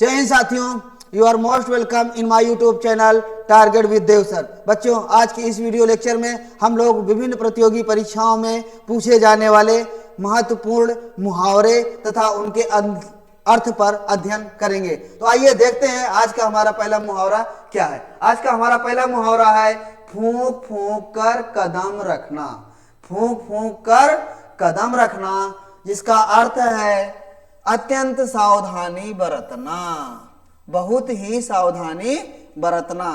जय हिंद साथियों, you are most welcome in my YouTube channel target with Dev sir. बच्चों, आज की इस वीडियो लेक्चर में हम लोग विभिन्न प्रतियोगी परीक्षाओं में पूछे जाने वाले महत्वपूर्ण मुहावरे तथा उनके अर्थ पर अध्ययन करेंगे। तो आइए देखते हैं आज का हमारा पहला मुहावरा क्या है। आज का हमारा पहला मुहावरा है फूंक फूंक कर कदम रखना। फूंक फूंक कर कदम रखना, जिसका अर्थ है अत्यंत सावधानी बरतना, बहुत ही सावधानी बरतना,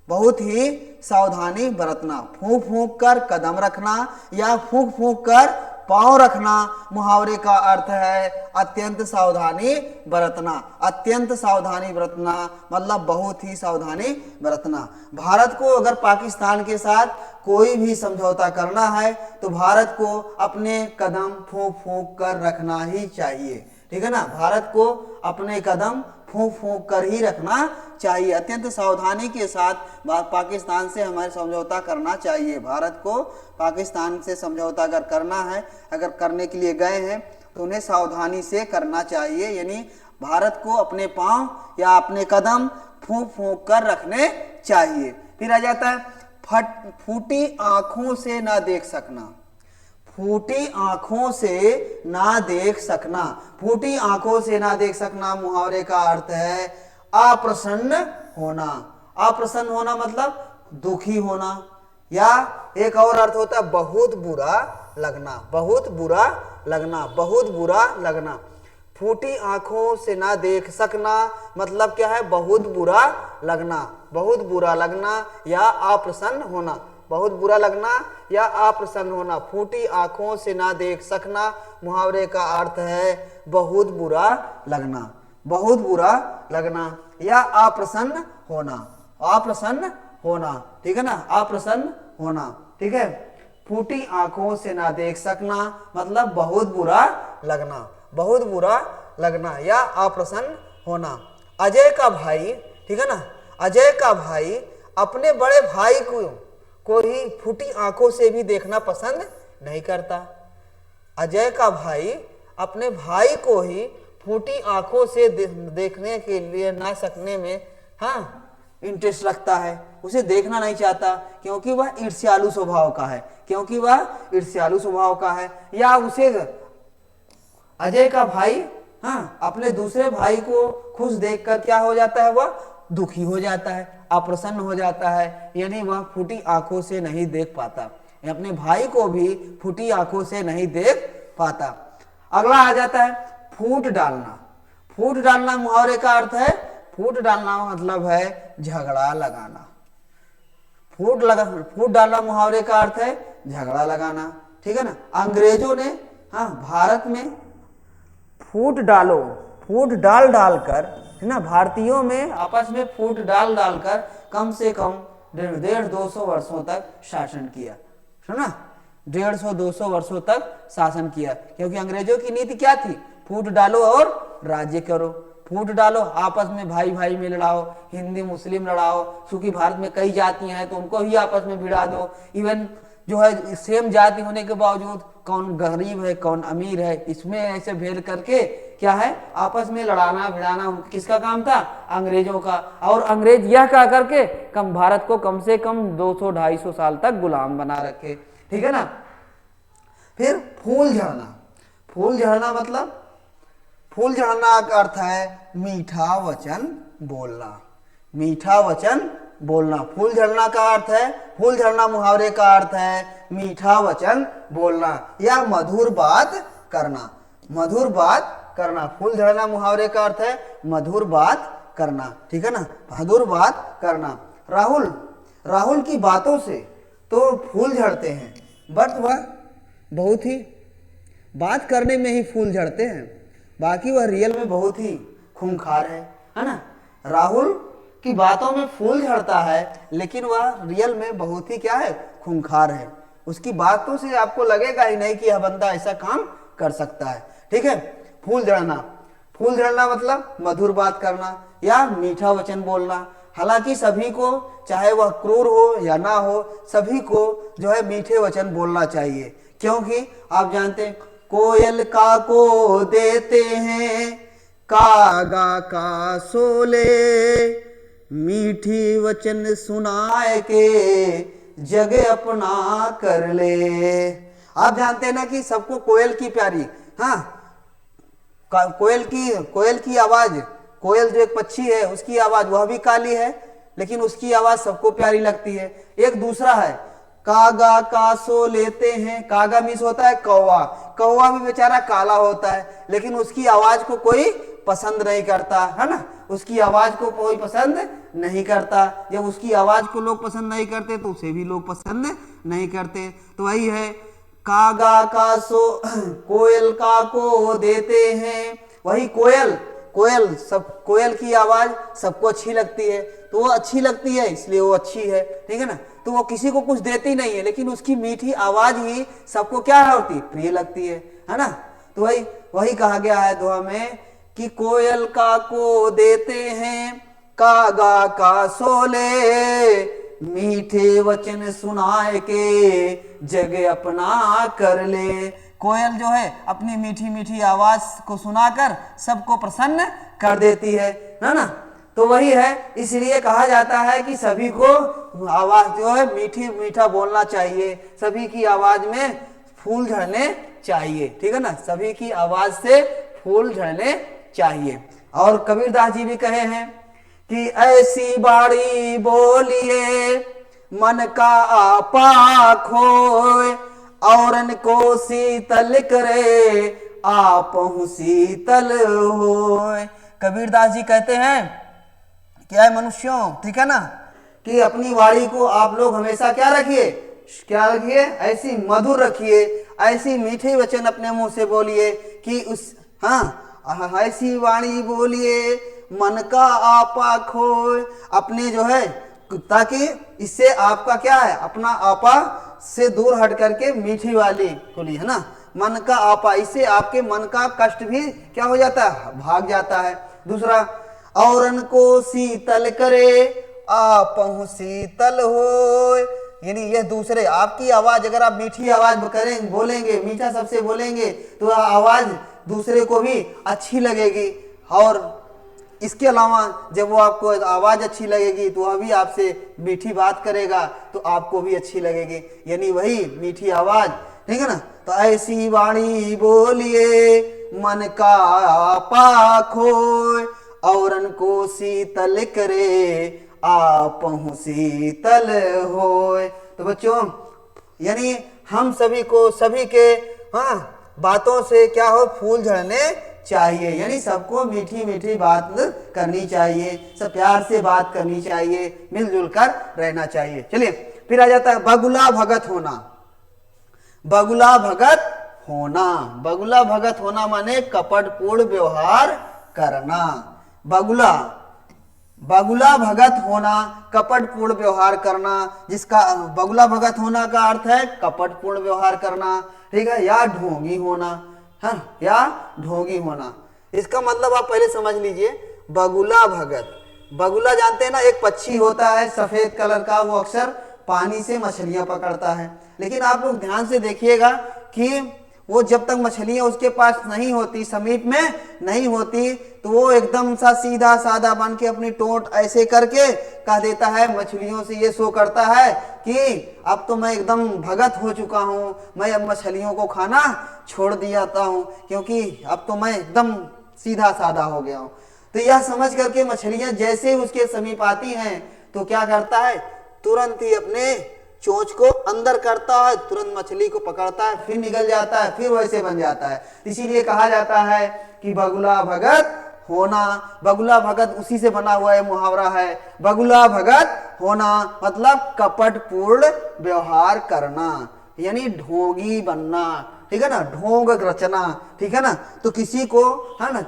बहुत ही सावधानी बरतना। फूंक फूंक कर कदम रखना या फूंक फूंक कर पांव रखना मुहावरे का अर्थ है अत्यंत सावधानी बरतना। अत्यंत सावधानी बरतना मतलब बहुत ही सावधानी बरतना। भारत को अगर पाकिस्तान के साथ कोई भी समझौता करना है तो भारत को अपने कदम फूंक फूंक कर रखना ही चाहिए। ठीक है ना, भारत को अपने कदम फूंक फूंक कर ही रखना चाहिए। अत्यंत सावधानी के साथ पाकिस्तान से हमारे समझौता करना चाहिए। भारत को पाकिस्तान से समझौता अगर करना है, अगर करने के लिए गए हैं तो उन्हें सावधानी से करना चाहिए, यानी भारत को अपने पांव या अपने कदम फूंक फूंक कर रखने चाहिए। फिर आ जाता है फूटी आंखों से ना देख सकना। फूटी आंखों से ना देख सकना। फूटी आंखों से ना देख सकना मुहावरे का अर्थ है अप्रसन्न होना। अप्रसन्न होना मतलब दुखी होना, या एक और अर्थ होता है बहुत बुरा लगना। बहुत बुरा लगना, बहुत बुरा लगना। फूटी आंखों से ना देख सकना मतलब क्या है, बहुत बुरा लगना, बहुत बुरा लगना या अप्रसन्न होना। बहुत बुरा लगना या अप्रसन्न होना। फूटी आंखों से ना देख सकना मुहावरे का अर्थ है बहुत बुरा लगना, बहुत बुरा लगना या अप्रसन्न होना। अप्रसन्न होना, ठीक है ना, अप्रसन्न होना। ठीक है, फूटी आंखों से ना देख सकना मतलब बहुत बुरा लगना, बहुत बुरा लगना या अप्रसन्न होना। अजय का भाई, ठीक है ना, अजय का भाई अपने बड़े भाई को ही फूटी आंखों से भी देखना पसंद नहीं करता। अजय का भाई अपने भाई को ही फूटी आंखों से देखने के लिए ना सकने में इंटरेस्ट रखता है, उसे देखना नहीं चाहता क्योंकि वह ईर्ष्यालु स्वभाव का है, क्योंकि वह ईर्ष्यालु स्वभाव का है। या उसे अजय का भाई अपने दूसरे भाई को खुश देखकर क्या हो जाता है, वह दुखी हो जाता है, अप्रसन्न हो जाता है, यानी वह फूटी आंखों से नहीं देख पाता, अपने भाई को भी फूटी आंखों से नहीं देख पाता। अगला आ जाता है फूट डालना। फूट डालना मुहावरे का अर्थ है, फूट डालना मतलब है झगड़ा लगाना। फूट डालना मुहावरे का अर्थ है झगड़ा लगाना। ठीक है ना, अंग्रेजों ने भारत में फूट डाल डालकर, है ना, भारतीयों में आपस में फूट डाल डालकर कम से कम 150-200 वर्षों तक शासन किया, है ना, 150-200 वर्षों तक शासन किया। क्योंकि अंग्रेजों की नीति क्या थी, फूट डालो और राज्य करो। फूट डालो, आपस में भाई भाई में लड़ाओ, हिंदी मुस्लिम लड़ाओ, क्योंकि भारत में कई जातियां हैं तो उनको ही आपस में भिड़ा दो। इवन जो है सेम जाति होने के बावजूद कौन गरीब है कौन अमीर है, इसमें ऐसे भेद करके क्या है आपस में लड़ाना भिड़ाना किसका काम था, अंग्रेजों का। और अंग्रेज यह क्या करके भारत को कम से कम 200-250 साल तक गुलाम बना रखे। ठीक है ना। फिर फूल झड़ना। फूल झड़ना मतलब, फूल झड़ना का अर्थ है मीठा वचन बोलना। मीठा वचन बोलना। फूल झड़ना का अर्थ है, फूल झड़ना मुहावरे का अर्थ है मीठा वचन बोलना या मधुर बात करना। मधुर बात करना। फूल झड़ना मुहावरे का अर्थ है मधुर बात करना। ठीक है ना, मधुर बात करना। राहुल की बातों से तो फूल झड़ते हैं, बट वह बहुत ही बात करने में ही फूल झड़ते हैं, बाकी वह रियल में बहुत ही खूंखार है ना। राहुल की बातों में फूल झड़ता है लेकिन वह रियल में बहुत ही क्या है, खूंखार है। उसकी बातों से आपको लगेगा ही नहीं कि यह बंदा ऐसा काम कर सकता है। ठीक है, फूल झड़ना। फूल झड़ना मतलब मधुर बात करना या मीठा वचन बोलना। हालांकि सभी को, चाहे वह क्रूर हो या ना हो, सभी को जो है मीठे वचन बोलना चाहिए। क्योंकि आप जानते हैं कोयल का को देते हैं कागा का सोले मीठी वचन सुनाए के जग अपना कर ले। आप जानते हैं ना कि सबको कोयल की प्यारी, हाँ, कोयल की आवाज, कोयल जो एक पक्षी है उसकी आवाज वह भी काली है लेकिन उसकी आवाज सबको प्यारी लगती है। एक दूसरा है कागा का सो लेते हैं, कागा मीन्स होता है कौवा, कौवा भी बेचारा काला होता है लेकिन उसकी आवाज को कोई पसंद नहीं करता, है ना, उसकी आवाज को कोई पसंद नहीं करता। जब उसकी आवाज को लोग पसंद नहीं करते तो उसे भी लोग पसंद नहीं करते। तो वही है कागा का सो कोयल का को देते हैं, वही कोयल, कोयल की आवाज सबको अच्छी लगती है तो वो अच्छी लगती है इसलिए वो अच्छी है, ठीक है ना। तो वो किसी को कुछ देती नहीं है लेकिन उसकी मीठी आवाज ही सबको क्या होती, प्रिय लगती है ना। तो वही कहा गया है दोहा में कि कोयल का को देते हैं, कागा का सोले मीठे वचन सुनाए के जग अपना कर ले। कोयल जो है अपनी मीठी मीठी आवाज को सुनाकर सबको प्रसन्न कर देती है ना। तो वही है, इसलिए कहा जाता है कि सभी को आवाज जो है मीठी मीठा बोलना चाहिए, सभी की आवाज में फूल झड़ने चाहिए, ठीक है ना, सभी की आवाज से फूल झड़ने चाहिए। और कबीरदास जी भी कहे हैं कि ऐसी बाड़ी बोलिए मन का आपा खोए, औरन को शीतल करे आपहु शीतल होए। कबीरदास जी कहते हैं क्या है मनुष्यों, ठीक है ना, कि अपनी वाणी को आप लोग हमेशा क्या रखिए, ऐसी मधुर रखिए, ऐसी मीठे वचन अपने मुंह से बोलिए कि उस, हाँ, ऐसी वाणी बोलिए मन का आपा खोए, अपने जो है, ताकि इससे आपका क्या है, अपना आपा से दूर हट करके मीठी वाली बोली, है ना, मन का आपा, इससे आपके मन का कष्ट भी क्या हो जाता है, भाग जाता है। दूसरा, औरन को शीतल करे आपहु शीतल होए, यानी यह दूसरे, आपकी आवाज अगर आप मीठी आवाज करें, बोलेंगे, मीठा सबसे बोलेंगे तो आवाज दूसरे को भी अच्छी लगेगी। और इसके अलावा जब वो आपको आवाज अच्छी लगेगी तो वह भी आपसे मीठी बात करेगा तो आपको भी अच्छी लगेगी, यानी वही मीठी आवाज, ठीक है ना। तो ऐसी वाणी बोलिए मन का आपा खोए, औरन को शीतल करे आपहु शीतल होए। तो बच्चों, यानी हम सभी को, सभी के बातों से क्या हो, फूल झड़ने चाहिए, यानी सबको मीठी मीठी बात करनी चाहिए, सब प्यार से बात करनी चाहिए, मिलजुल कर रहना चाहिए। चलिए फिर आ जाता है बगुला भगत होना। बगुला भगत होना, बगुला भगत होना माने कपटपूर्ण व्यवहार करना। बगुला भगत होना, कपटपूर्ण व्यवहार करना, जिसका बगुला भगत होना का अर्थ है कपटपूर्ण व्यवहार करना, ठीक है, या ढोंगी होना, है, या ढोंगी होना। इसका मतलब आप पहले समझ लीजिए, बगुला भगत, बगुला जानते हैं ना, एक पक्षी होता है सफेद कलर का, वो अक्सर पानी से मछलियां पकड़ता है, लेकिन आप लोग ध्यान से देखिएगा कि वो जब तक मछलियां उसके पास नहीं होती, समीप में नहीं होती, तो वो एकदम सा सीधा साधा बन के अपनी टोंट ऐसे करके कह देता है, मछलियों से ये शो करता है कि अब तो मैं एकदम भगत हो चुका हूँ, मैं अब मछलियों को खाना छोड़ दियाता हूँ क्योंकि अब तो मैं एकदम सीधा साधा हो गया हूँ। तो यह समझ करके मछलियां जैसे उसके समीप आती हैं तो क्या करता है, तुरंत ही अपने चोंच को अंदर करता है, तुरंत मछली को पकड़ता है, फिर निकल जाता है, फिर वैसे बन जाता है। इसीलिए कहा जाता है कि बगुला भगत होना, बगुला भगत उसी से बना हुआ है मुहावरा है, बगुला भगत होना मतलब कपटपूर्ण व्यवहार करना, यानी ढोंगी बनना, ठीक है ना, ढोंग रचना, ठीक है ना। तो किसी को, है ना,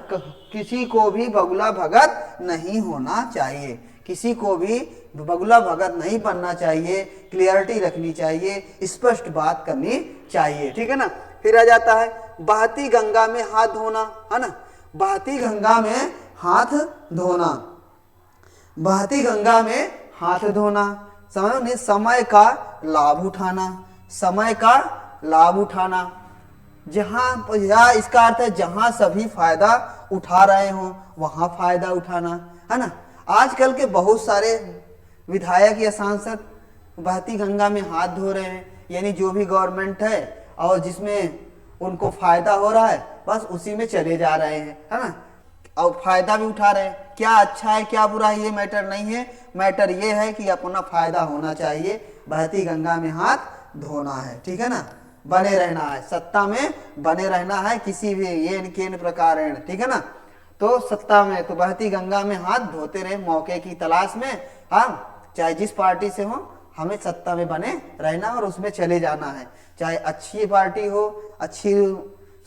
किसी को भी बगुला भगत नहीं होना चाहिए, किसी को भी बगुला भगत नहीं बनना चाहिए, क्लियरिटी रखनी चाहिए, स्पष्ट बात करनी चाहिए, ठीक है ना। फिर आ जाता है बहती गंगा में हाथ धोना, है ना, बहती गंगा में हाथ धोना, बहती गंगा में हाथ धोना, समझो, समय का लाभ उठाना, समय का लाभ उठाना, जहां, या इसका अर्थ है जहां सभी फायदा उठा रहे हो वहां फायदा उठाना, है ना। आजकल के बहुत सारे विधायक या सांसद बहती गंगा में हाथ धो रहे हैं, यानी जो भी गवर्नमेंट है और जिसमें उनको फायदा हो रहा है बस उसी में चले जा रहे हैं, है ना, और फायदा भी उठा रहे हैं। क्या अच्छा है क्या बुरा है ये मैटर नहीं है, मैटर ये है कि अपना फायदा होना चाहिए, बहती गंगा में हाथ धोना है, ठीक है ना, बने रहना है, सत्ता में बने रहना है किसी भी ये केन प्रकार, ठीक है ना। तो सत्ता में तो बहती गंगा में हाथ धोते रहे मौके की तलाश में, हाँ, चाहे जिस पार्टी से हो हमें सत्ता में बने रहना और उसमें चले जाना है, चाहे अच्छी पार्टी हो, अच्छी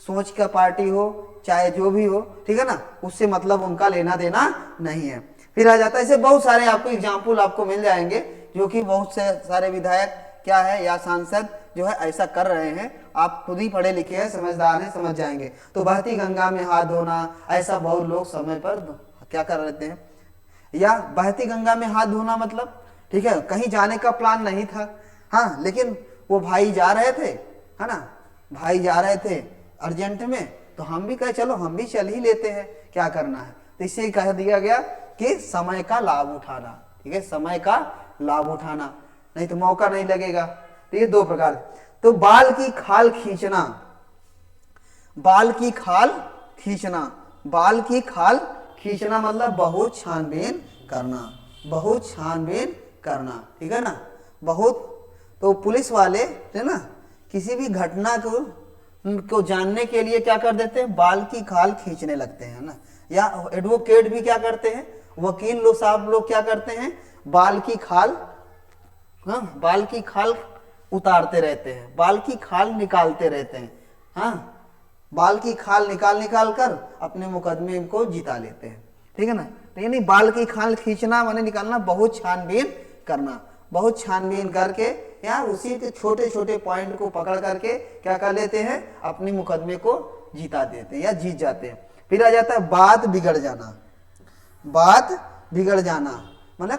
सोच का पार्टी हो, चाहे जो भी हो, ठीक है ना, उससे मतलब उनका लेना देना नहीं है। फिर आ जाता है, ऐसे बहुत सारे आपको एग्जाम्पल आपको मिल जाएंगे जो कि बहुत से सारे विधायक क्या है या सांसद जो है ऐसा कर रहे हैं, आप खुद ही पढ़े लिखे हैं, समझदार हैं, समझ जाएंगे। तो बहती गंगा में हाथ धोना, ऐसा बहुत लोग समय पर क्या कर लेते हैं, या बहती गंगा में हाथ धोना मतलब ठीक है कहीं जाने का प्लान नहीं था, हाँ, लेकिन वो भाई जा रहे थे, है ना, भाई जा रहे थे अर्जेंट में, तो हम भी कहे चलो हम भी चल ही लेते हैं, क्या करना है। तो इससे कह दिया गया कि समय का लाभ उठाना, ठीक है, समय का लाभ उठाना, नहीं तो मौका नहीं लगेगा। तो ये दो प्रकार। तो बाल की खाल खींचना, बाल की खाल खींचना, बाल की खाल खींचना मतलब बहुत छानबीन करना, बहुत छानबीन करना, ठीक है ना, बहुत। तो पुलिस वाले है ना किसी भी घटना को जानने के लिए क्या कर देते हैं, बाल की खाल खींचने लगते हैं ना, या एडवोकेट भी क्या करते हैं, वकील लोग साहब लोग क्या करते हैं, बाल की खाल, हाँ, बाल की खाल उतारते रहते हैं, बाल की खाल निकालते रहते हैं, हाँ, बाल की खाल निकाल निकाल कर अपने मुकदमे को जिता लेते हैं, ठीक है ना। तो यानी बाल की खाल खींचना माने निकालना, बहुत छानबीन करना, बहुत छानबीन करके या उसी के छोटे छोटे पॉइंट को पकड़ करके क्या कर लेते हैं, अपने मुकदमे को जीता देते हैं या जीत जाते हैं। फिर आ जाता है बात बिगड़ जाना, बात बिगड़ जाना मतलब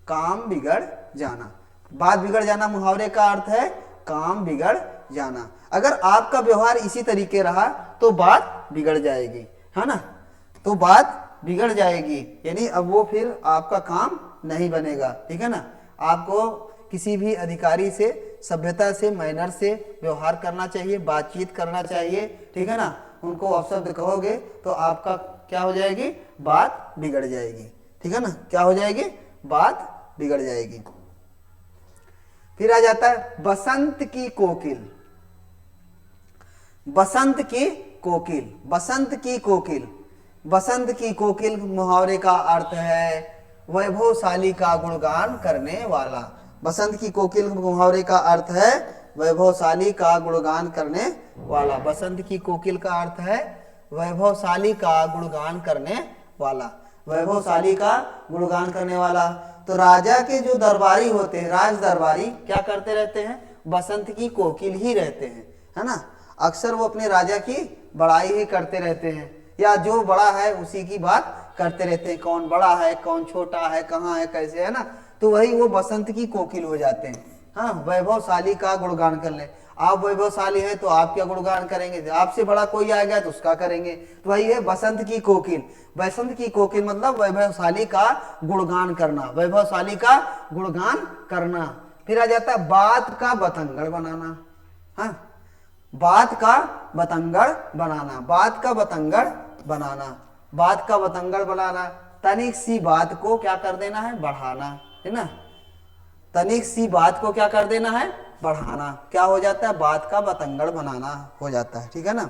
काम बिगड़ जाना, बात बिगड़ जाना मुहावरे का अर्थ है काम बिगड़ जाना। अगर आपका व्यवहार इसी तरीके रहा तो बात बिगड़ जाएगी, है ना, तो बात बिगड़ जाएगी, यानी अब वो फिर आपका काम नहीं बनेगा, ठीक है ना। आपको किसी भी अधिकारी से सभ्यता से, मैनर से व्यवहार करना चाहिए, बातचीत करना चाहिए, ठीक है ना। उनको अपशब्द कहोगे तो आपका क्या हो जाएगी, बात बिगड़ जाएगी, ठीक है ना, क्या हो जाएगी, बात बिगड़ जाएगी। फिर आ जाता है बसंत की कोकिल, बसंत की कोकिल, बसंत की कोकिल, बसंत की कोकिल मुहावरे का अर्थ है वैभवशाली का गुणगान करने वाला। बसंत की कोकिल मुहावरे का अर्थ है वैभवशाली का गुणगान करने वाला, बसंत की कोकिल का अर्थ है वैभवशाली का गुणगान करने वाला, वैभवशाली का गुणगान करने वाला। तो राजा के जो दरबारी होते हैं, राज दरबारी क्या करते रहते हैं, बसंत की कोकिल ही रहते हैं, है ना। अक्सर वो अपने राजा की बड़ाई ही करते रहते हैं, या जो बड़ा है उसी की बात करते रहते हैं, कौन बड़ा है कौन छोटा है कहाँ है कैसे, है ना। तो वही वो बसंत की कोकिल हो जाते हैं, हाँ, वैभवशाली का गुणगान कर ले। आप वैभवशाली हैं तो आप क्या गुणगान करेंगे, आपसे बड़ा कोई आ गया तो उसका करेंगे। तो वही है बसंत की कोकिल, बसंत की कोकिल मतलब वैभवशाली का गुणगान करना, वैभवशाली का गुणगान करना। फिर आ जाता है बात का बतंगड़ बनाना, हाँ, बात का बतंगड़ बनाना, बात का बतंगड़ बनाना, बात का बतंगड़ बनाना, तनिक सी बात को क्या कर देना है, बढ़ाना, है ना, तनिक सी बात को क्या कर देना है, बढ़ाना, क्या हो जाता है, बात का बतंगड़ बनाना हो जाता है, ठीक है ना।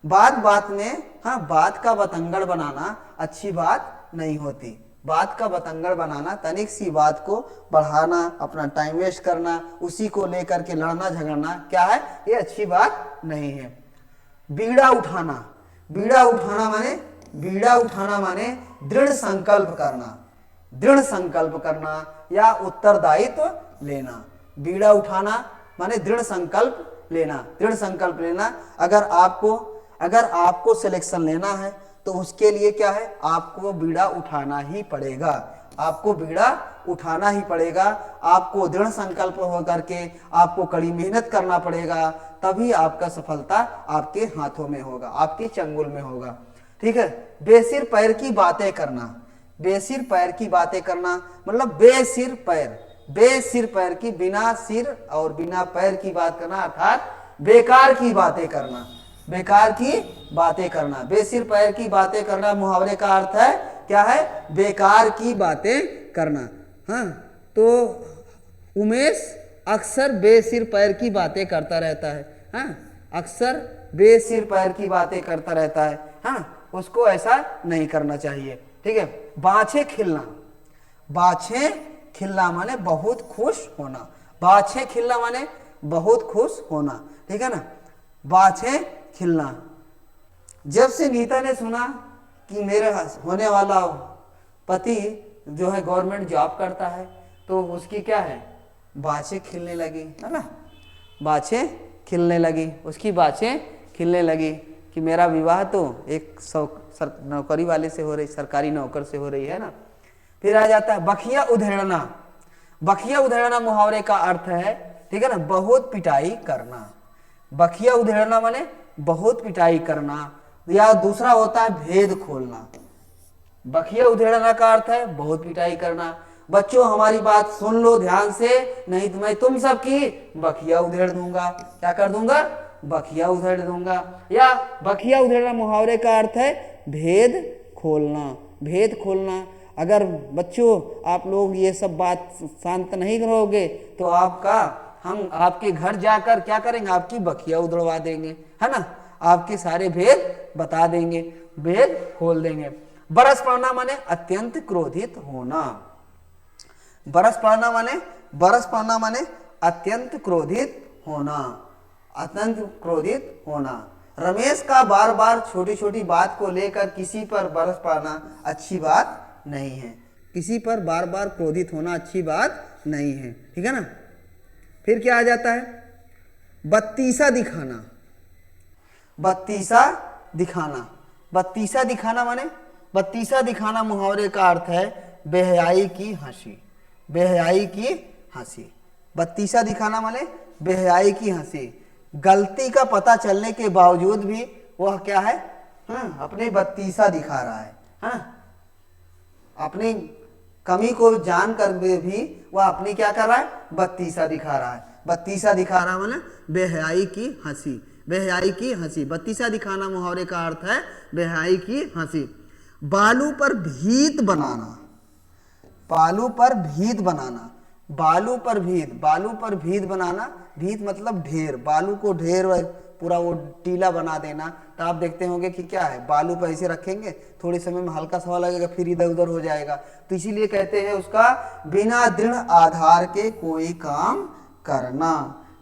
बात बात में, हाँ, बात का बतंगड़ बनाना अच्छी बात नहीं होती, बात का बतंगड़ बनाना, तनिक सी बात को बढ़ाना, अपना टाइम वेस्ट करना, उसी को लेकर के लड़ना झगड़ना क्या है, ये अच्छी बात नहीं है। बीड़ा उठाना, बीड़ा उठाना माने, बीड़ा उठाना माने दृढ़ संकल्प करना, दृढ़ संकल्प करना या उत्तरदायित्व लेना। बीड़ा उठाना माने दृढ़ संकल्प लेना, दृढ़ संकल्प लेना। अगर आपको सिलेक्शन लेना है तो उसके लिए क्या है, आपको बीड़ा उठाना ही पड़ेगा, आपको बीड़ा उठाना ही पड़ेगा, आपको दृढ़ संकल्प होकर के आपको कड़ी मेहनत करना पड़ेगा, तभी आपका सफलता आपके हाथों में होगा, आपके चंगुल में होगा, ठीक है। बेसिर पैर की बातें करना, बेसिर पैर की बातें करना मतलब बेसिर पैर, बेसिर पैर की, बिना सिर और बिना पैर की बात करना, अर्थात बेकार की बातें करना, बेकार की बातें करना। बेसिर पैर की बातें करना मुहावरे का अर्थ है क्या है, बेकार की बातें करना। हाँ, तो उमेश अक्सर बेसिर पैर की बातें करता रहता है। हाँ, अक्सर बेसिर पैर की बातें करता रहता है। हाँ, उसको ऐसा नहीं करना चाहिए। ठीक है। बाछे खिलना, बाछे खिलना माने बहुत खुश होना, बाछे खिलना माने बहुत खुश होना। ठीक है ना, बाछे खिलना। जब से नीता ने सुना कि मेरे होने वाला पति जो है गवर्नमेंट जॉब करता है, तो उसकी क्या है, बाछे खिलने लगी, है ना, बाछे खिलने लगी, उसकी बाछे खिलने लगी कि मेरा विवाह तो एक नौकरी वाले से हो रही, सरकारी नौकर से हो रही है ना। फिर आ जाता है बखिया उधेड़ना, बखिया उधेड़ना मुहावरे का अर्थ है, ठीक है ना, बहुत पिटाई करना। बखिया उधेड़ना माने बहुत पिटाई करना, या दूसरा होता है भेद खोलना। बखिया उधेड़ना का अर्थ है बहुत पिटाई करना। बच्चों हमारी बात सुन लो ध्यान से, नहीं तो मैं तुम सबकी बखिया उधेड़ दूंगा। क्या कर दूंगा, बखिया उधेड़ दूंगा। या बखिया उधेड़ना मुहावरे का अर्थ है भेद खोलना, भेद खोलना। अगर बच्चों आप लोग ये सब बात शांत नहीं करोगे तो हम आपके घर जाकर क्या करेंगे, आपकी बखिया उधड़वा देंगे, है ना, आपके सारे भेद बता देंगे, भेद खोल देंगे। बरस पड़ना माने अत्यंत क्रोधित होना, बरस पड़ना माने, बरस पड़ना माने अत्यंत क्रोधित होना, अत्यंत क्रोधित होना। रमेश का बार बार छोटी छोटी बात को लेकर किसी पर बरस पड़ना अच्छी बात नहीं है, किसी पर बार बार क्रोधित होना अच्छी बात नहीं है। ठीक है ना। फिर क्या आ जाता है, बत्तीसा दिखाना, बत्तीसा दिखाना। बत्तीसा दिखाना माने, बत्तीसा दिखाना मुहावरे का अर्थ है बेहयाई की हंसी, बेहयाई की हंसी। बत्तीसा दिखाना माने बेहयाई की हंसी। गलती का पता चलने के बावजूद भी वह क्या है, अपनी बत्तीसा दिखा रहा है। हाँ, अपनी कमी को जान कर भी वह अपनी क्या कर रहा है, बत्तीसा दिखा रहा है। बत्तीसा दिखा रहा माने बेहयाई की हंसी, बेहयाई की हंसी। बत्तीसा दिखाना मुहावरे का अर्थ है बेहयाई की हंसी। बालू पर भीत बनाना, बालू पर भीत बनाना, बालू पर भीत, बालू पर भीत बनाना, भीत मतलब ढेर, बालू को ढेर पूरा वो टीला बना देना। तो आप देखते होंगे कि क्या है, बालू पर ऐसे रखेंगे, थोड़े समय में हल्का सा लगेगा, फिर इधर उधर हो जाएगा। तो इसीलिए कहते हैं उसका बिना दृढ़ आधार के कोई काम करना।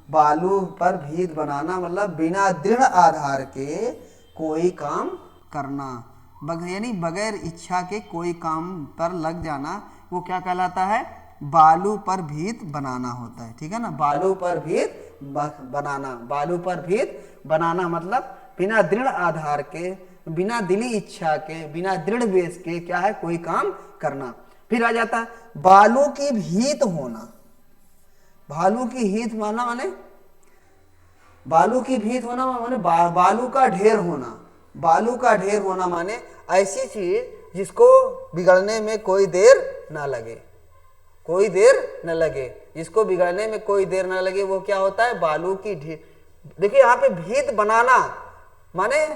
बालू पर भीत बनाना मतलब बिना दृढ़ आधार के कोई काम करना, यानी बगैर इच्छा के कोई काम पर लग जाना, वो क्या कहलाता है, बालू पर भीत बनाना होता है। ठीक है ना, बालू पर भीत बनाना, बालू पर भीत बनाना मतलब बिना दृढ़ आधार के, बिना दिली इच्छा के, बिना दृढ़ बेस के क्या है, कोई काम करना। फिर आ जाता है बालू की भीत होना, बालू की भीत माना माने, बालू की भीत होना माने बालू का ढेर होना, बालू का ढेर होना माने ऐसी चीज जिसको बिगड़ने में कोई देर ना लगे, कोई देर न लगे, जिसको बिगड़ने में कोई देर न लगे, वो क्या होता है, बालू की ढेर। देखिए यहाँ पे भीत बनाना माने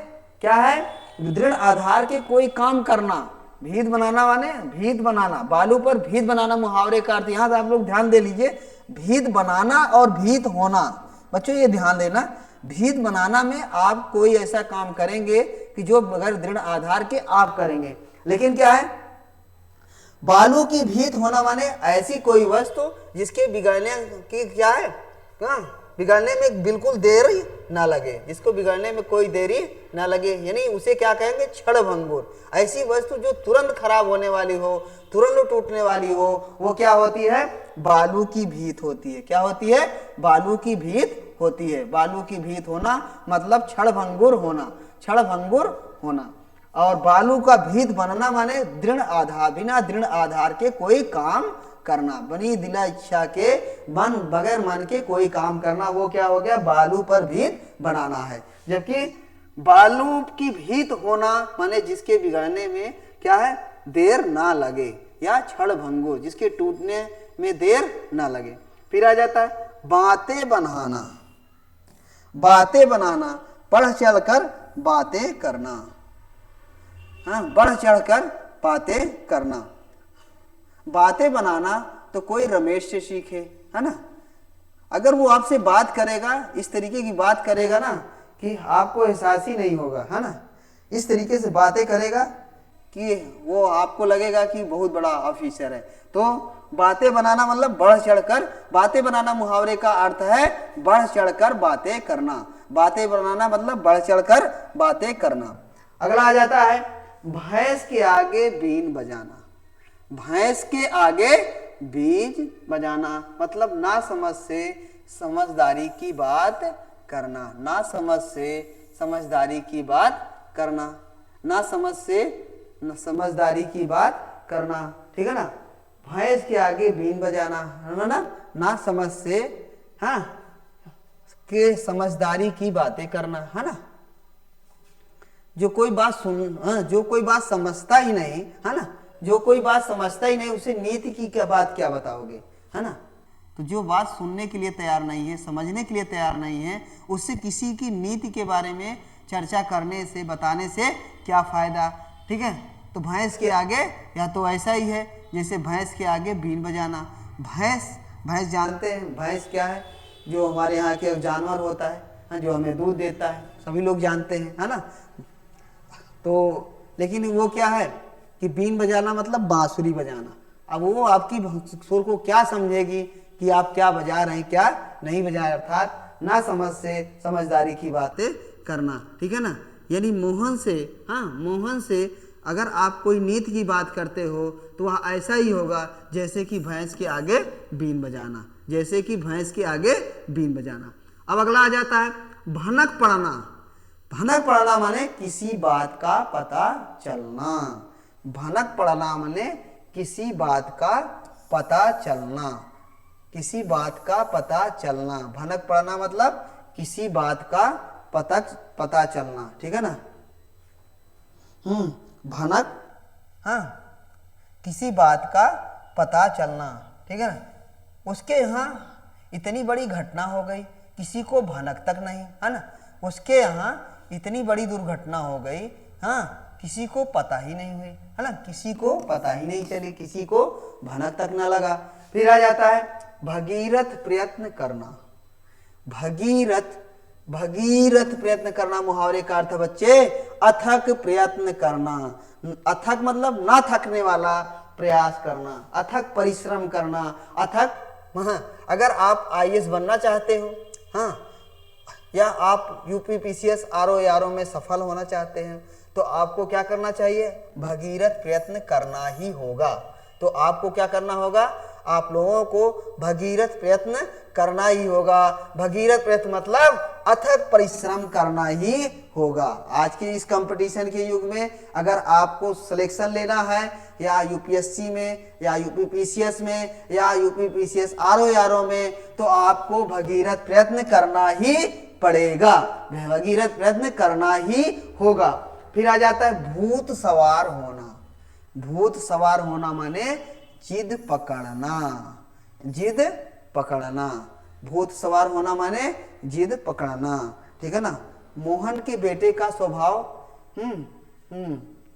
क्या है, दृढ़ आधार के कोई काम करना। भीत बनाना माने भीत बनाना, बालू पर भीत बनाना मुहावरे का अर्थ। यहाँ से आप लोग ध्यान दे लीजिए, भीत बनाना और भीत होना, बच्चों ये ध्यान देना। भीत बनाना में आप कोई ऐसा काम करेंगे कि जो बगैर दृढ़ आधार के आप करेंगे, लेकिन क्या है, बालू की भीत होना माने ऐसी कोई वस्तु जिसके बिगड़ने की क्या है, बिगड़ने में बिल्कुल देर ना लगे, जिसको बिगड़ने में कोई देरी ना लगे, यानी उसे क्या कहेंगे, क्षण भंगुर। ऐसी वस्तु जो तुरंत खराब होने वाली हो, तुरंत टूटने वाली हो, वो क्या होती है, बालू की भीत होती है। क्या होती है, बालू की भीत होती है। बालू की भीत होना मतलब क्षण भंगुर होना, क्षण भंगुर होना। और बालू का भीत बनना माने दृढ़ आधार, बिना दृढ़ आधार के कोई काम करना, बनी दिला इच्छा के, मन बगैर मन के कोई काम करना, वो क्या हो गया, बालू पर भीत बनाना है। जबकि बालू की भीत होना माने जिसके बिगड़ने में क्या है, देर ना लगे, या क्षण भंगुर जिसके टूटने में देर ना लगे। फिर आ जाता है बातें बनाना, बातें बनाना, बढ़ चढ़ कर बातें करना, हाँ, बढ़ चढ़ कर बातें करना। बातें बनाना तो कोई रमेश से सीखे, है ना। अगर वो आपसे बात करेगा, इस तरीके की बात करेगा ना कि आपको एहसास ही नहीं होगा, है ना। इस तरीके से बातें करेगा कि वो आपको लगेगा कि बहुत बड़ा ऑफिसर है। तो बातें बनाना मतलब बढ़ चढ़कर बातें बनाना, मुहावरे का अर्थ है बढ़ चढ़कर बातें करना। बातें बनाना मतलब बढ़ चढ़कर बातें करना। अगला आ जाता है भैंस के आगे बीन बजाना। भैंस के आगे बीज बजाना मतलब ना समझ से समझदारी की बात करना, ना समझ से समझदारी की बात करना, ना समझ से समझदारी की बात करना, ठीक है ना। भैंस के आगे बीन बजाना है ना समझ से, हाँ, के समझदारी की बातें करना, है ना। जो कोई बात सुन, हाँ, जो कोई बात समझता ही नहीं, है ना, जो कोई बात समझता ही नहीं उसे नीति की क्या बात क्या बताओगे, है ना। तो जो बात सुनने के लिए तैयार नहीं है, समझने के लिए तैयार नहीं है, उससे किसी की नीति के बारे में चर्चा करने से, बताने से क्या फायदा, ठीक है। तो भैंस के आगे, या तो ऐसा ही है जैसे भैंस के आगे बीन बजाना। भैंस, भैंस जानते हैं भैंस क्या है, जो हमारे यहाँ के जानवर होता है, जो हमें दूध देता है, सभी लोग जानते हैं, है ना। तो लेकिन वो क्या है कि बीन बजाना मतलब बांसुरी बजाना। अब वो आपकी सुर को क्या समझेगी कि आप क्या बजा रहे हैं, क्या नहीं बजा रहे, अर्थात ना समझ से समझदारी की बातें करना, ठीक है ना। यानी मोहन से, हाँ, मोहन से अगर आप कोई नीति की बात करते हो तो वह ऐसा ही होगा जैसे कि भैंस के आगे बीन बजाना, जैसे कि भैंस के आगे बीन बजाना। अब अगला आ जाता है भनक पड़ना। भनक पड़ना माने किसी बात का पता चलना। भनक पड़ना माने किसी बात का पता चलना, किसी बात का पता चलना। भनक पड़ना मतलब किसी बात का पता चलना, ठीक है ना। भनक, हाँ, किसी बात का पता चलना, ठीक है ना। उसके यहाँ इतनी बड़ी घटना हो गई, किसी को भनक तक नहीं, है ना। उसके यहाँ इतनी बड़ी दुर्घटना हो गई, हाँ, किसी को पता ही नहीं हुई, है ना, किसी को पता ही नहीं चली, किसी को भनक तक ना लगा। फिर आ जाता है भगीरथ प्रयत्न करना। भगीरथ, भगीरथ प्रयत्न करना मुहावरे का अर्थ बच्चे अथक प्रयत्न करना। अथक मतलब ना थकने वाला प्रयास करना, अथक परिश्रम करना, अथक, हाँ, अगर आप आईएएस बनना चाहते हो, हाँ, या आप यूपीपीसीएस आरओ में सफल होना चाहते हैं तो आपको क्या करना चाहिए, भगीरथ प्रयत्न करना ही होगा। तो आपको क्या करना होगा, आप लोगों को भगीरथ प्रयत्न करना ही होगा। भगीरथ प्रयत्न मतलब अथक परिश्रम करना ही होगा। आज के इस कंपटीशन के युग में अगर आपको सिलेक्शन लेना है या यूपीएससी में या यूपीपीसीएस में या यूपीपीसीएस आरओ में, तो आपको भगीरथ प्रयत्न करना ही पड़ेगा, भगीरथ प्रयत्न करना ही होगा। फिर आ जाता है भूत सवार होना। भूत सवार होना माने जिद पकड़ना, जिद पकड़ना। भूत सवार होना माने जिद पकड़ना, ठीक है ना। मोहन के बेटे का स्वभाव,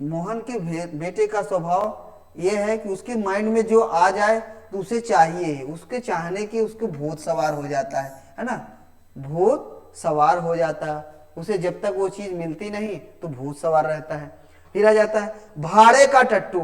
मोहन के बेटे का स्वभाव यह है कि उसके माइंड में जो आ जाए तो उसे चाहिए, उसके चाहने के उसको भूत सवार हो जाता है ना। भूत सवार हो जाता है उसे, जब तक वो चीज मिलती नहीं तो भूत सवार रहता है। फिर आ जाता है भाड़े का टट्टू।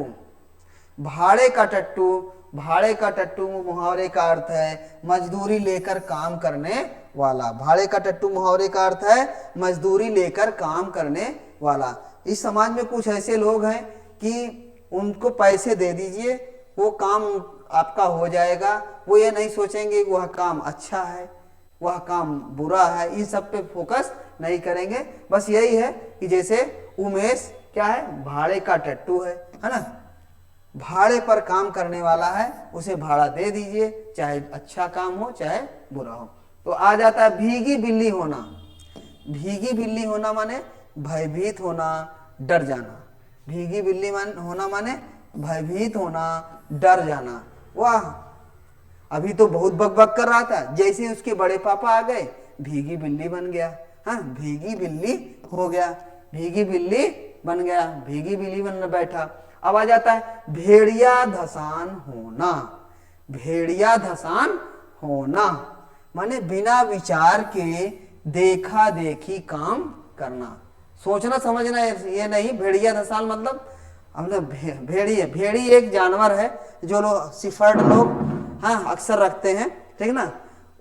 भाड़े का टट्टू, भाड़े का टट्टू मुहावरे का अर्थ है मजदूरी लेकर काम करने वाला। भाड़े का टट्टू मुहावरे का अर्थ है मजदूरी लेकर काम करने वाला। इस समाज में कुछ ऐसे लोग हैं कि उनको पैसे दे दीजिए, वो काम आपका हो जाएगा। वो ये नहीं सोचेंगे वह काम अच्छा है, वह काम बुरा है, इन सब पे फोकस नहीं करेंगे। बस यही है कि जैसे उमेश क्या है, भाड़े का टट्टू है ना। भाड़े पर काम करने वाला है, उसे भाड़ा दे दीजिए, चाहे अच्छा काम हो चाहे बुरा हो। तो आ जाता है भीगी बिल्ली होना। भीगी बिल्ली होना माने भयभीत होना, डर जाना। भीगी बिल्ली होना माने भयभीत होना, डर जाना। वाह, अभी तो बहुत बकबक कर रहा था, जैसे ही उसके बड़े पापा आ गए भीगी बिल्ली बन गया। हाँ, भीगी बिल्ली हो गया, भीगी बिल्ली बन गया, भीगी बिल्ली बन बैठा। अब आ जाता है भेड़िया धसान होना। भेड़िया धसान होना माने बिना विचार के देखा देखी काम करना। सोचना समझना ये नहीं। भेड़िया धसान मतलब भेड़ी एक जानवर है जो लोग सिफर्ड लोग हाँ अक्सर रखते हैं, ठीक ना।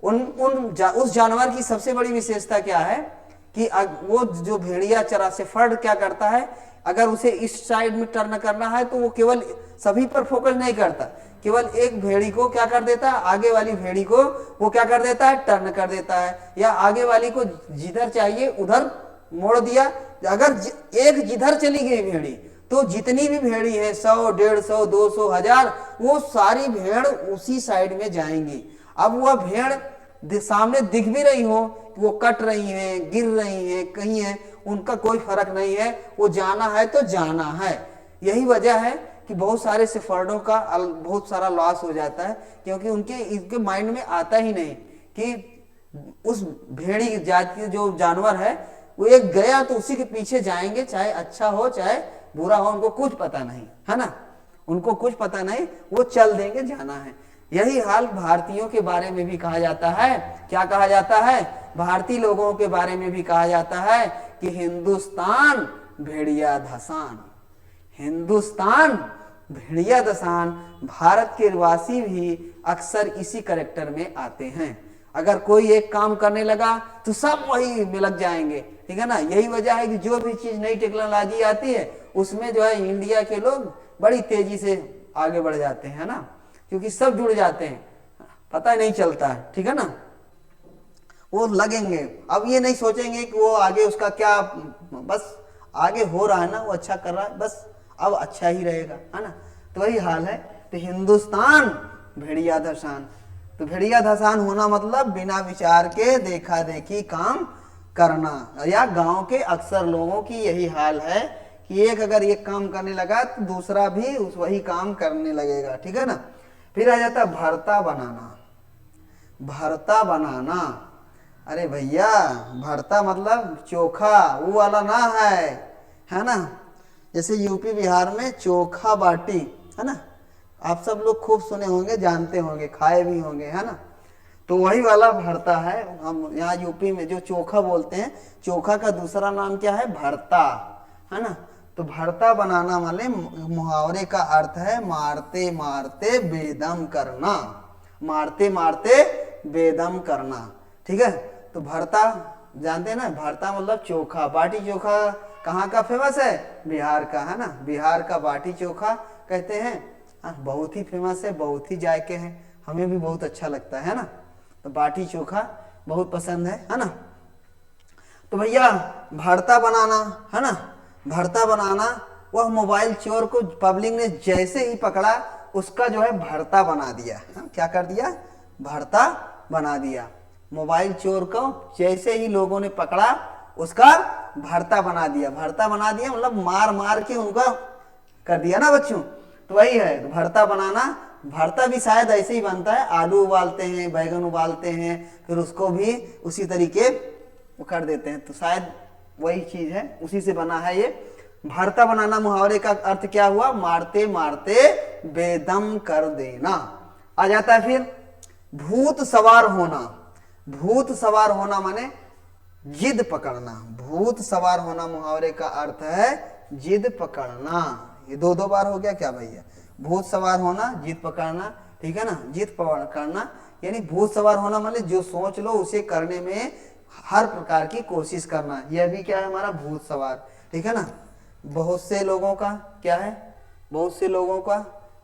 उस जानवर की सबसे बड़ी विशेषता क्या है कि वो जो भेड़िया चरा सिफर्ड क्या करता है, अगर उसे इस साइड में टर्न करना है तो वो केवल सभी पर फोकस नहीं करता, केवल एक भेड़ी को क्या कर देता है, आगे वाली भेड़ी को वो क्या कर देता है, टर्न कर देता है, या आगे वाली को जिधर चाहिए उधर मोड़ दिया। अगर एक जिधर चली गई भेड़ी तो जितनी भी भेड़ी है 100, 150, 200, 1000 वो सारी भेड़ उसी साइड में जाएंगी। अब वह भेड़ सामने दिख भी रही हो, वो कट रही हैं, गिर रही हैं, कहीं है, उनका कोई फर्क नहीं है, वो जाना है तो जाना है। यही वजह है कि बहुत सारे सिफर्डों का बहुत सारा लॉस हो जाता है, क्योंकि इनके माइंड में आता ही नहीं कि उस भेड़ी जाति जो जानवर है वो एक गया तो उसी के पीछे जाएंगे, चाहे अच्छा हो चाहे बुरा हो, उनको कुछ पता नहीं है ना, उनको कुछ पता नहीं, वो चल देंगे, जाना है। यही हाल भारतीयों के बारे में भी कहा जाता है। क्या कहा जाता है? भारतीय लोगों के बारे में भी कहा जाता है कि हिंदुस्तान भेड़िया धसान। हिंदुस्तान भेड़िया धसान। भारत के निवासी भी अक्सर इसी कैरेक्टर में आते हैं। अगर कोई एक काम करने लगा तो सब वही में लग जाएंगे, ठीक है ना। यही वजह है कि जो भी चीज नई टेक्नोलॉजी आती है उसमें जो है इंडिया के लोग बड़ी तेजी से आगे बढ़ जाते हैं ना, क्योंकि सब जुड़ जाते हैं, पता नहीं चलता है, ठीक है ना। वो लगेंगे, अब ये नहीं सोचेंगे कि वो आगे उसका क्या, बस आगे हो रहा है ना, वो अच्छा कर रहा है, बस अब अच्छा ही रहेगा, है ना। तो वही हाल है। तो हिंदुस्तान भेड़िया धसान। तो भेड़िया धसान होना मतलब बिना विचार के देखा देखी काम करना। या गांव के अक्सर लोगों की यही हाल है कि एक अगर एक काम करने लगा तो दूसरा भी उस वही काम करने लगेगा, ठीक है ना। फिर आ जाता भरता बनाना। भरता बनाना, अरे भैया भरता मतलब चोखा, वो वाला ना है ना। जैसे यूपी बिहार में चोखा बाटी है ना, आप सब लोग खूब सुने होंगे, जानते होंगे, खाए भी होंगे, है ना। तो वही वाला भरता है। हम यहाँ यूपी में जो चोखा बोलते हैं, चोखा का दूसरा नाम क्या है? भरता, है ना। तो भरता बनाना वाले मुहावरे का अर्थ है मारते मारते बेदम करना। मारते मारते बेदम करना, ठीक है। तो भरता जानते हैं ना, भरता मतलब चोखा। बाटी चोखा कहाँ का फेमस है? बिहार का, है ना। बिहार का बाटी चोखा कहते हैं, बहुत ही फेमस है, बहुत ही जायके हैं, हमें भी बहुत अच्छा लगता है ना। तो बाटी चोखा बहुत पसंद है ना। तो भैया भरता बनाना, है ना, भरता बनाना, वह मोबाइल चोर को पब्लिक ने जैसे ही पकड़ा उसका जो है भरता बना दिया। क्या कर दिया? भरता बना दिया। मोबाइल चोर को जैसे ही लोगों ने पकड़ा उसका भरता बना दिया। भरता बना दिया मतलब मार मार के उनका कर दिया ना बच्चों। तो वही है तो भरता बनाना। भरता भी शायद ऐसे ही बनता है, आलू उबालते हैं, बैगन उबालते हैं, फिर उसको भी उसी तरीके कर देते हैं। तो शायद वही चीज है, उसी से बना है ये भरता बनाना। मुहावरे का अर्थ क्या हुआ? मारते मारते बेदम कर देना। आ जाता है फिर भूत सवार होना। भूत सवार होना माने जिद पकड़ना। भूत सवार होना मुहावरे का अर्थ है जिद पकड़ना। ये दो बार हो गया क्या भैया? भूत सवार होना, जिद पकड़ना, ठीक है ना। जिद पकड़ना यानी भूत सवार होना माने जो सोच लो उसे करने में हर प्रकार की कोशिश करना। यह भी क्या है? हमारा भूत सवार, ठीक है ना। बहुत से लोगों का क्या है? बहुत से लोगों का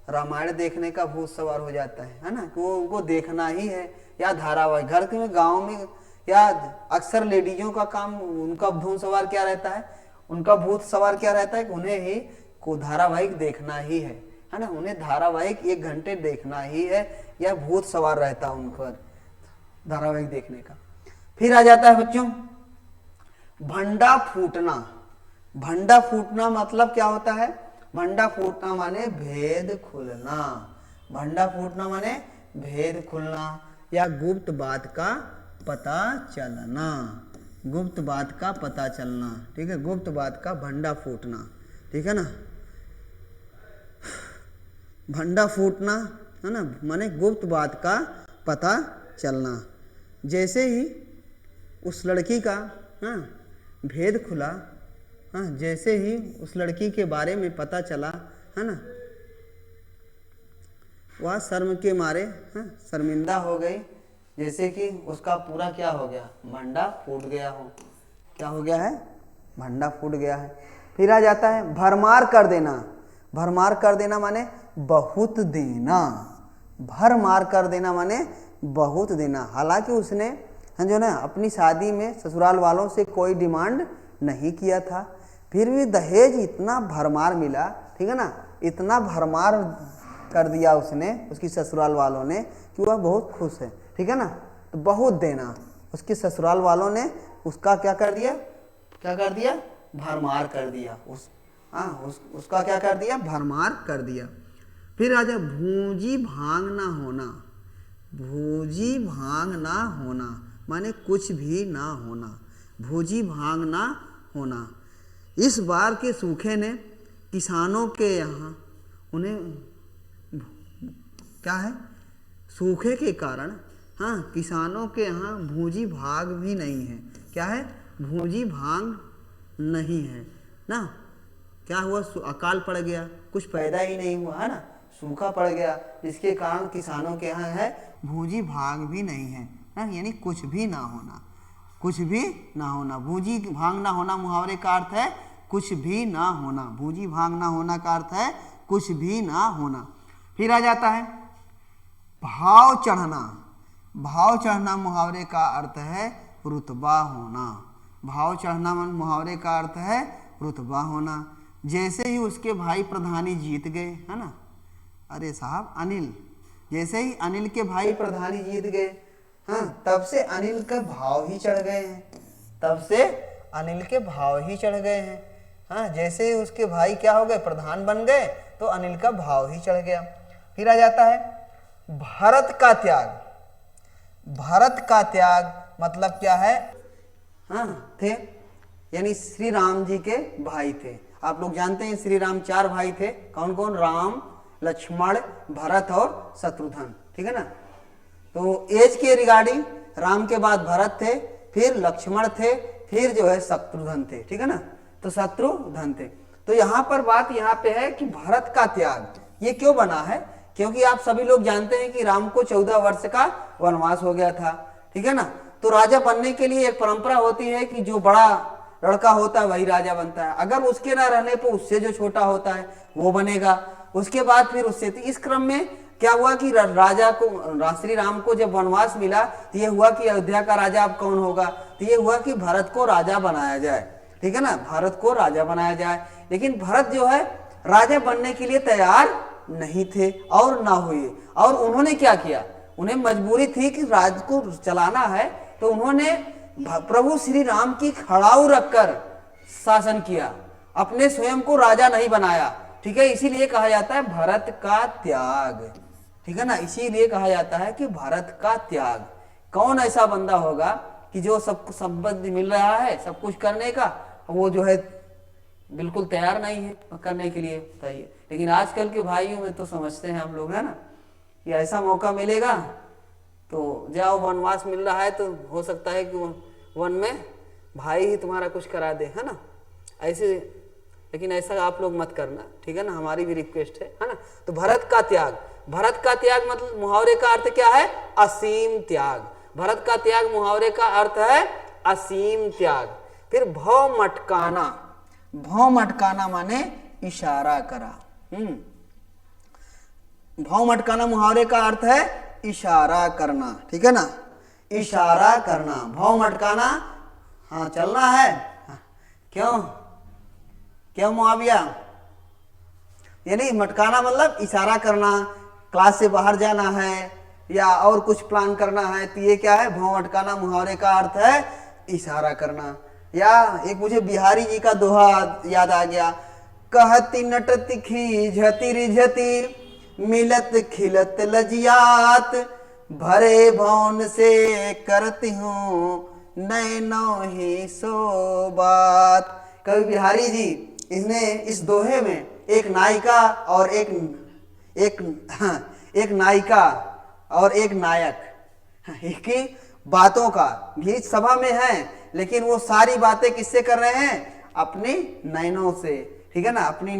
रामायण देखने का भूत सवार हो जाता है ना, वो उनको देखना ही है। या धारावाहिक घर के में, गाँव में, या अक्सर लेडीजों का काम, उनका भूत सवार क्या रहता है? उनका भूत सवार क्या रहता है? उन्हें ही को धारावाहिक देखना ही है ना। उन्हें धारावाहिक 1 घंटे देखना ही है, या भूत सवार रहता है उन पर धारावाहिक देखने का। फिर आ जाता है बच्चों भंडा फूटना। भंडा फूटना मतलब क्या होता है? भंडा फूटना माने भेद खुलना। भंडा फूटना माने भेद खुलना या गुप्त बात का पता चलना। गुप्त बात का पता चलना, ठीक है, गुप्त बात का भंडा फूटना, ठीक है ना। भंडा फूटना है ना, माने गुप्त बात का पता चलना। जैसे ही उस लड़की का हाँ भेद खुला, हाँ, जैसे ही उस लड़की के बारे में पता चला, है ना, वह शर्म के मारे हाँ शर्मिंदा हो गई, जैसे कि उसका पूरा क्या हो गया, भंडा फूट गया हो। क्या हो गया है? भंडा फूट गया है। फिर आ जाता है भरमार कर देना। भरमार कर देना माने बहुत देना। भरमार कर देना माने बहुत देना। हालांकि उसने जो ना अपनी शादी में ससुराल वालों से कोई डिमांड नहीं किया था, फिर भी दहेज इतना भरमार मिला, ठीक है ना, इतना भरमार कर दिया उसने, उसकी ससुराल वालों ने, कि वह बहुत खुश है, ठीक है ना। तो बहुत देना, उसके ससुराल वालों ने उसका क्या कर दिया? क्या कर दिया? भरमार कर दिया। उसका क्या कर दिया? भरमार कर दिया। फिर आ जाए भूजी भांग ना होना। भूजी भांग ना होना माने कुछ भी ना होना। भूजी भांग ना होना। इस बार के सूखे ने किसानों के यहाँ उन्हें क्या है, सूखे के कारण हाँ किसानों के यहाँ भूजी भाग भी नहीं है। क्या है? भूजी भांग नहीं है ना। क्या हुआ? अकाल पड़ गया, कुछ पैदा ही नहीं हुआ, है ना, सूखा पड़ गया, जिसके कारण किसानों के यहाँ है भूजी भाग भी नहीं है ना, यानी कुछ भी ना होना। कुछ भी ना होना। भूजी भांग ना होना मुहावरे का अर्थ है कुछ भी ना होना। भूजी भांग ना होना का अर्थ है कुछ भी ना होना। फिर आ जाता है भाव चढ़ना। भाव चढ़ना मुहावरे का अर्थ है रुतबा होना। भाव चढ़ना मुहावरे का अर्थ है रुतबा होना। जैसे ही उसके भाई प्रधानी जीत गए, है ना, अरे साहब अनिल, जैसे ही अनिल के भाई प्रधानी जीत गए, हाँ, तब से अनिल के भाव ही चढ़ गए हैं। तब से अनिल के भाव ही चढ़ गए हैं। हाँ, जैसे ही उसके भाई क्या हो गए, प्रधान बन गए, तो अनिल का भाव ही चढ़ गया। फिर आ जाता है भरत का त्याग। भरत का त्याग मतलब क्या है? हाँ, थे यानी श्री राम जी के भाई थे। आप लोग जानते हैं श्री राम 4 भाई थे। कौन कौन? राम, लक्ष्मण, भरत और शत्रुघ्न, ठीक है ना। तो एज के रिगार्डिंग राम के बाद भरत थे, फिर लक्ष्मण थे, फिर जो है शत्रुघ्न थे, ठीक है ना। तो शत्रुघ्न थे। तो यहाँ पर बात यहाँ पे है कि भरत का त्याग ये क्यों बना है? क्योंकि आप सभी लोग जानते हैं कि राम को 14 वर्ष का वनवास हो गया था, ठीक है ना। तो राजा बनने के लिए एक परंपरा होती है कि जो बड़ा लड़का होता है वही राजा बनता है। अगर उसके ना रहने पर उससे जो छोटा होता है वो बनेगा, उसके बाद फिर उससे। तो इस क्रम में क्या हुआ कि राजा को, श्री राम को जब वनवास मिला तो ये हुआ कि अयोध्या का राजा अब कौन होगा? तो ये हुआ कि भरत को राजा बनाया जाए, ठीक है ना, भरत को राजा बनाया जाए। लेकिन भरत जो है राजा बनने के लिए तैयार नहीं थे और ना हुए। और उन्होंने क्या किया? उन्हें मजबूरी थी कि राज्य को चलाना है, तो उन्होंने प्रभु श्री राम की खड़ाऊ रखकर शासन किया, अपने स्वयं को राजा नहीं बनाया, ठीक है। इसीलिए कहा जाता है भरत का त्याग, ठीक है ना। इसीलिए कहा जाता है कि भरत का त्याग। कौन ऐसा बंदा होगा कि जो सबको संपत्ति मिल रहा है, सब कुछ करने का, वो जो है बिल्कुल तैयार नहीं है करने के लिए चाहिए। लेकिन आजकल के भाइयों में तो समझते हैं हम लोग, है ना, कि ऐसा मौका मिलेगा तो जाओ, वनवास मिल रहा है तो हो सकता है कि वन में भाई ही तुम्हारा कुछ करा दे, है ना, ऐसे। लेकिन ऐसा आप लोग मत करना, ठीक है ना, हमारी भी रिक्वेस्ट है ना। तो भरत का त्याग, भरत का त्याग मतलब मुहावरे का अर्थ क्या है? असीम त्याग। भरत का त्याग मुहावरे का अर्थ है असीम त्याग। फिर भव मटकाना। भव मटकाना माने इशारा करा। भव मटकाना मुहावरे का अर्थ है इशारा करना, ठीक है ना, इशारा करना। भव मटकाना, हाँ चलना है, क्यों क्यों मुआविया? यानी मटकाना मतलब इशारा करना, क्लास से बाहर जाना है या और कुछ प्लान करना है, तो ये क्या है? भव मटकाना मुहावरे का अर्थ है इशारा करना, या एक मुझे बिहारी जी का दोहा याद आ गया, कहती नटती खीझती रिझती मिलत खिलत लजियात, भरे भवन से करती हूँ नैनो ही सो बात। कवि बिहारी जी इसने इस दोहे में एक नायिका और एक नायिका और एक नायक की बातों का गीत सभा में है, लेकिन वो सारी बातें किससे कर रहे हैं? अपनी नैनों से, ठीक है ना, अपनी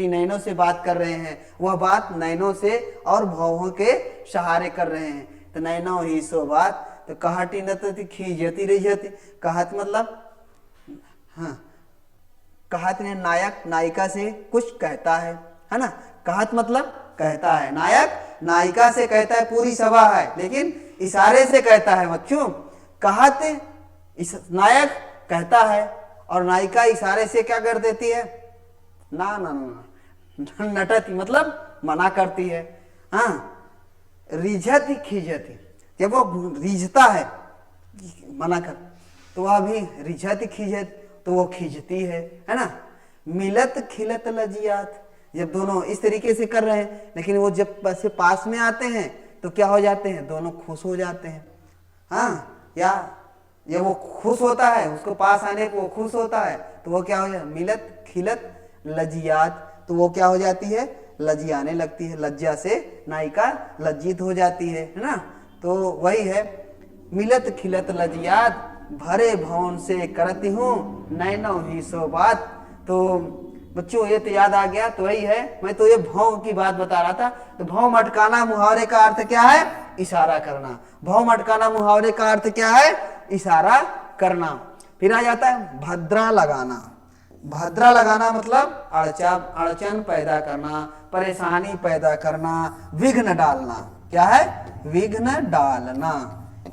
नैनों से बात कर रहे हैं। वह बात नैनों से और भावों के सहारे कर रहे हैं। तो नैनो ही सो बात, तो कहती नटती खीझती रिझती, कहत मतलब हाँ, कहत ने नायक नायिका से कुछ कहता है ना, कहत मतलब कहता है, नायक नायिका से कहता है, पूरी सभा है लेकिन इशारे से कहता है बच्चों। कहत नायक कहता है और नायिका इशारे से क्या कर देती है? ना ना ना, नटती मतलब मना करती है। हाँ, रिझती खीझती, जब वो रिझता है मना कर, तो वह भी रिझती खीझत, तो वो खींचती है ना। मिलत खिलत लजियात, जब दोनों इस तरीके से कर रहे हैं, लेकिन वो जब से पास में आते हैं तो क्या हो जाते हैं? दोनों खुश हो जाते हैं। हाँ, या जब वो खुश होता है, उसको पास आने पर वो खुश होता है, तो वो क्या हो जाता है? मिलत खिलत लजियात, तो वो क्या हो जाती है? लजियाने लगती है, लज्जा से नायिका लज्जित हो जाती है ना। तो वही है, मिलत खिलत लजियात, भरे भवन से करती हूँ नैनो ही सो बात। तो बच्चों ये तो याद आ गया, तो वही है, मैं तो ये भाव की बात बता रहा था। तो भाव मटकाना मुहावरे का अर्थ क्या है? इशारा करना। भाव मटकाना मुहावरे का अर्थ क्या है? इशारा करना। फिर आ जाता है भद्रा लगाना। भद्रा लगाना मतलब अड़चन पैदा करना, परेशानी पैदा करना, विघ्न डालना। क्या है? विघ्न डालना,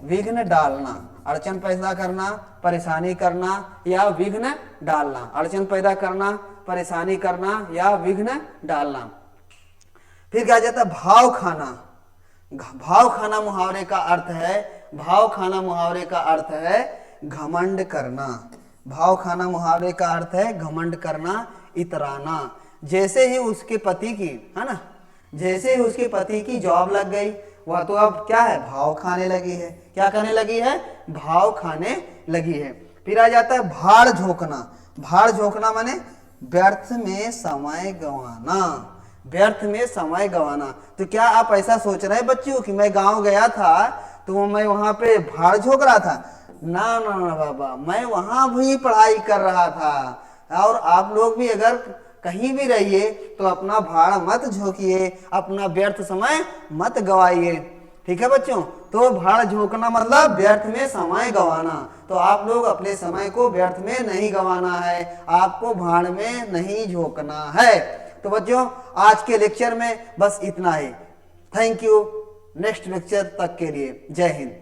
विघ्न डालना, अड़चन पैदा करना, परेशानी करना या विघ्न डालना, अड़चन पैदा करना, परेशानी करना या विघ्न डालना। फिर क्या जाता है? भाव खाना। भाव खाना मुहावरे का अर्थ है, भाव खाना मुहावरे का अर्थ है घमंड करना। भाव खाना मुहावरे का अर्थ है घमंड करना, इतराना। जैसे ही उसके पति की, है ना, जैसे ही उसके पति की जॉब लग गई, वह तो अब क्या है? भाव खाने लगी है। क्या करने लगी है? भाव खाने लगी है। फिर आ जाता है भाड़ झोंकना। भाड़ झोंकना माने व्यर्थ में समय गंवाना, व्यर्थ में समय गंवाना। तो क्या आप ऐसा सोच रहे हैं बच्चों कि मैं गांव गया था तो मैं वहां पे भाड़ झोंक रहा था? ना ना ना बाबा, मैं वहां भी पढ़ाई कर रहा था। और आप लोग भी अगर कहीं भी रहिए तो अपना भाड़ मत झोंकिए, अपना व्यर्थ समय मत गवाइए, ठीक है बच्चों। तो भाड़ झोंकना मतलब व्यर्थ में समय गंवाना। तो आप लोग अपने समय को व्यर्थ में नहीं गंवाना है, आपको भाड़ में नहीं झोंकना है। तो बच्चों आज के लेक्चर में बस इतना ही। Thank you. नेक्स्ट लेक्चर तक के लिए जय हिंद।